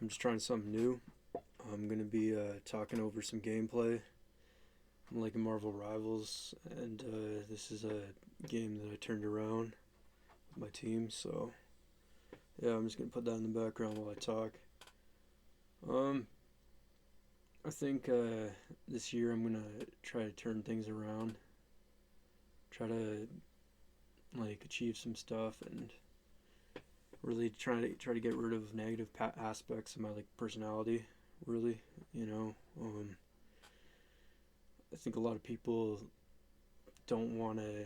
I'm just trying something new. I'm gonna be talking over some gameplay. I'm liking Marvel Rivals, and this is a game that I turned around with my team. So yeah, I'm just gonna put that in the background while I talk. Um, I think this year I'm gonna try to turn things around, try to achieve some stuff, and really try to get rid of negative aspects of my personality. Really, you know. I think a lot of people don't want to,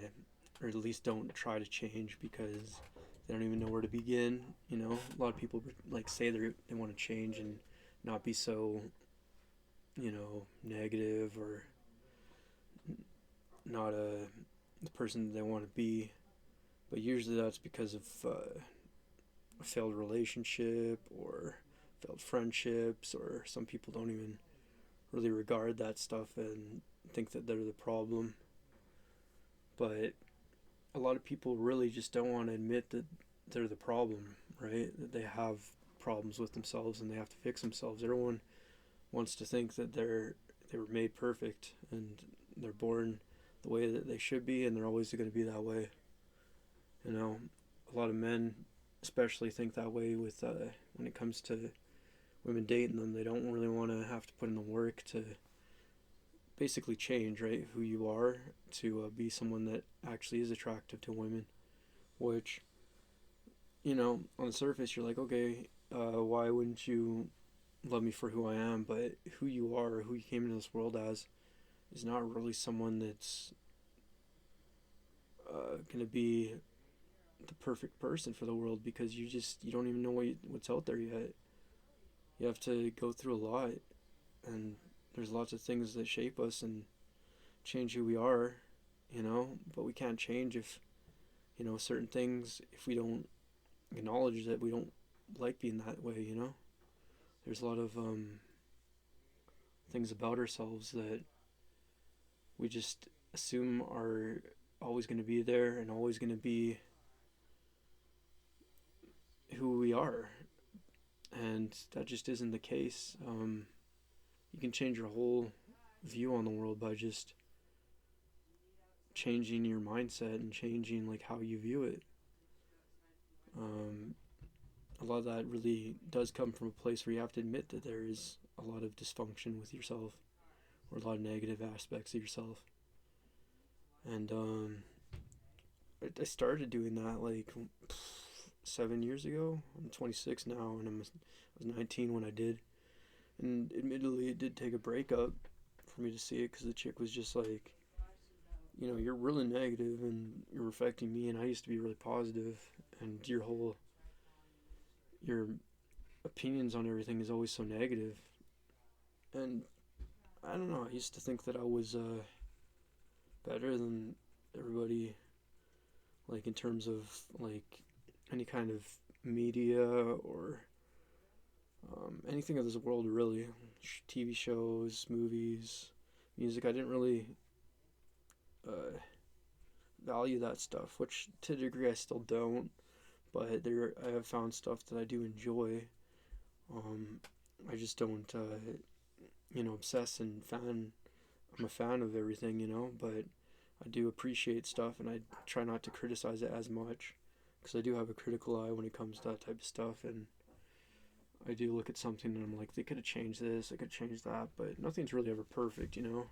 or at least don't try to change because they don't even know where to begin. You know, a lot of people say they want to change and not be so, negative or not the person that they want to be. But usually that's because of a failed relationship or failed friendships, or some people don't even really regard that stuff and think that they're the problem. But a lot of people really just don't want to admit that they're the problem, right? That they have problems with themselves and they have to fix themselves. Everyone wants to think that they were made perfect and they're born the way that they should be and they're always going to be that way. You know, a lot of men especially think that way with when it comes to women dating them. They don't really want to have to put in the work to basically change, right, who you are to be someone that actually is attractive to women, which, on the surface you're like, okay, why wouldn't you love me for who I am? But who you are, who you came into this world as, is not really someone that's going to be the perfect person for the world, because you don't even know what's out there yet. You have to go through a lot, and there's lots of things that shape us and change who we are, but we can't change if, certain things, if we don't acknowledge that we don't like being that way. There's a lot of things about ourselves that we just assume are always going to be there and always going to be who we are, and that just isn't the case. You can change your whole view on the world by just changing your mindset and changing how you view it. Um, a lot of that really does come from a place where you have to admit that there is a lot of dysfunction with yourself, or a lot of negative aspects of yourself. And I started doing that 7 years ago. I'm 26 now, and I was 19 when I did. And admittedly, it did take a breakup for me to see it, because the chick was just like, you're really negative and you're affecting me, and I used to be really positive, and your opinions on everything is always so negative. And I don't know, I used to think that I was better than everybody, in terms of any kind of media or anything of this world, really. TV shows, movies, music. I didn't really uh, value that stuff, which to a degree I still don't. But I have found stuff that I do enjoy. Um, I just don't, obsess and fan. I'm a fan of everything, but I do appreciate stuff, and I try not to criticize it as much, because I do have a critical eye when it comes to that type of stuff, and I do look at something and I'm like, they could have changed this, they could have changed that, but nothing's really ever perfect, The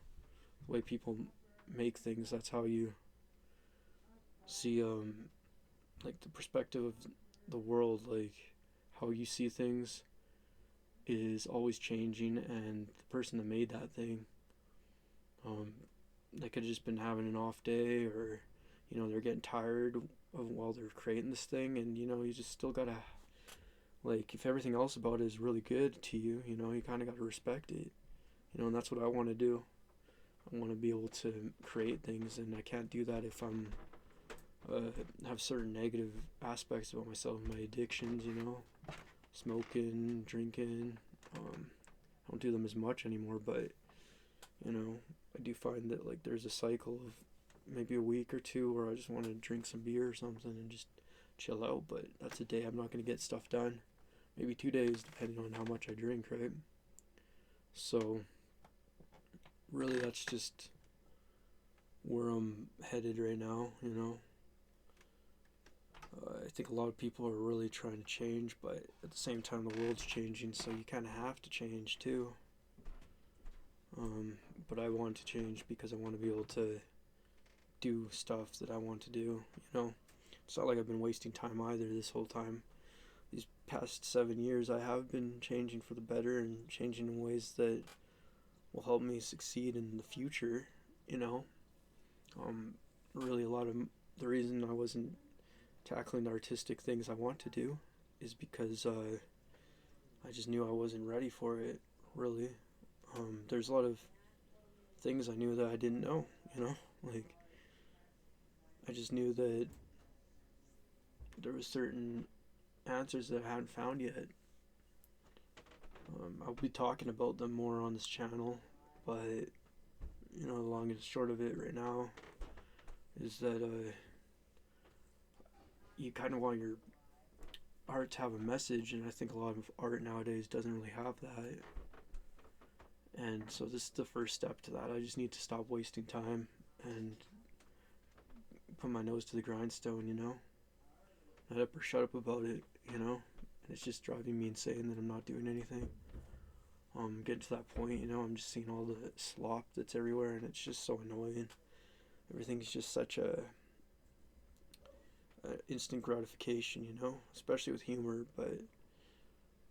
way people make things, that's how you see, the perspective of the world, how you see things is always changing, and the person that made that thing, um, they could have just been having an off day, or, they're getting tired of while they're creating this thing, and, you just still gotta, if everything else about it is really good to you, you kind of got to respect it, and that's what I want to do. I want to be able to create things, and I can't do that if I'm have certain negative aspects about myself, my addictions, smoking, drinking. I don't do them as much anymore, but I do find that there's a cycle of maybe a week or two where I just want to drink some beer or something and just chill out. But that's a day I'm not going to get stuff done. maybe 2 days, depending on how much I drink, right? So, really, that's just where I'm headed right now, you know? I think a lot of people are really trying to change, but at the same time, the world's changing, so you kind of have to change too. But I want to change because I want to be able to do stuff that I want to do, you know? It's not like I've been wasting time either this whole time. These past 7 years, I have been changing for the better and changing in ways that will help me succeed in the future, you know? Really, a lot of the reason I wasn't tackling the artistic things I want to do is because I just knew I wasn't ready for it, really. There's a lot of things I knew that I didn't know, you know? Like, I just knew that there were certain answers that I hadn't found yet. I'll be talking about them more on this channel, but, you know, the long and short of it right now is that you kind of want your art to have a message, and I think a lot of art nowadays doesn't really have that. And so this is the first step to that. I just need to stop wasting time and put my nose to the grindstone, you know? Not up or shut up about it, you know? And it's just driving me insane that I'm not doing anything. Getting to that point, you know, I'm just seeing all the slop that's everywhere, and it's just so annoying. Everything's just such a instant gratification, you know, especially with humor. But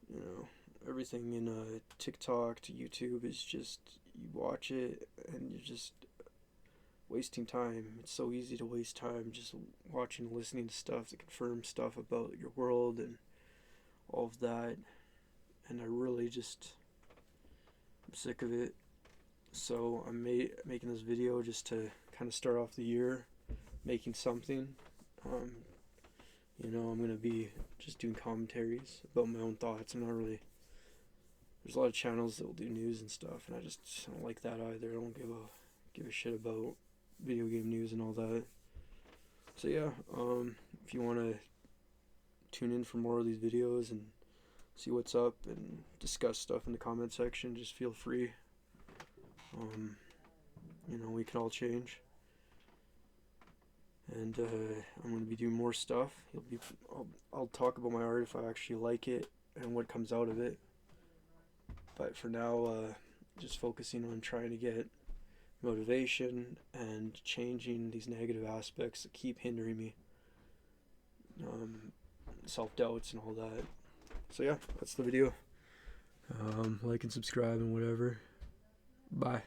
you know, everything in TikTok to YouTube is just, you watch it and you're just wasting time. It's so easy to waste time just watching and listening to stuff that confirms stuff about your world and all of that. And I really just, I'm sick of it. So I'm making this video just to kind of start off the year making something. You know, I'm going to be just doing commentaries about my own thoughts. I'm not really, there's a lot of channels that will do news and stuff, and I just don't like that either. I don't give a shit about video game news and all that. So yeah, if you want to tune in for more of these videos and see what's up and discuss stuff in the comment section, just feel free. You know, we can all change. And I'm going to be doing more stuff. I'll talk about my art if I actually like it and what comes out of it. But for now, just focusing on trying to get motivation and changing these negative aspects that keep hindering me. Self-doubts and all that. So yeah, that's the video. Like and subscribe and whatever. Bye.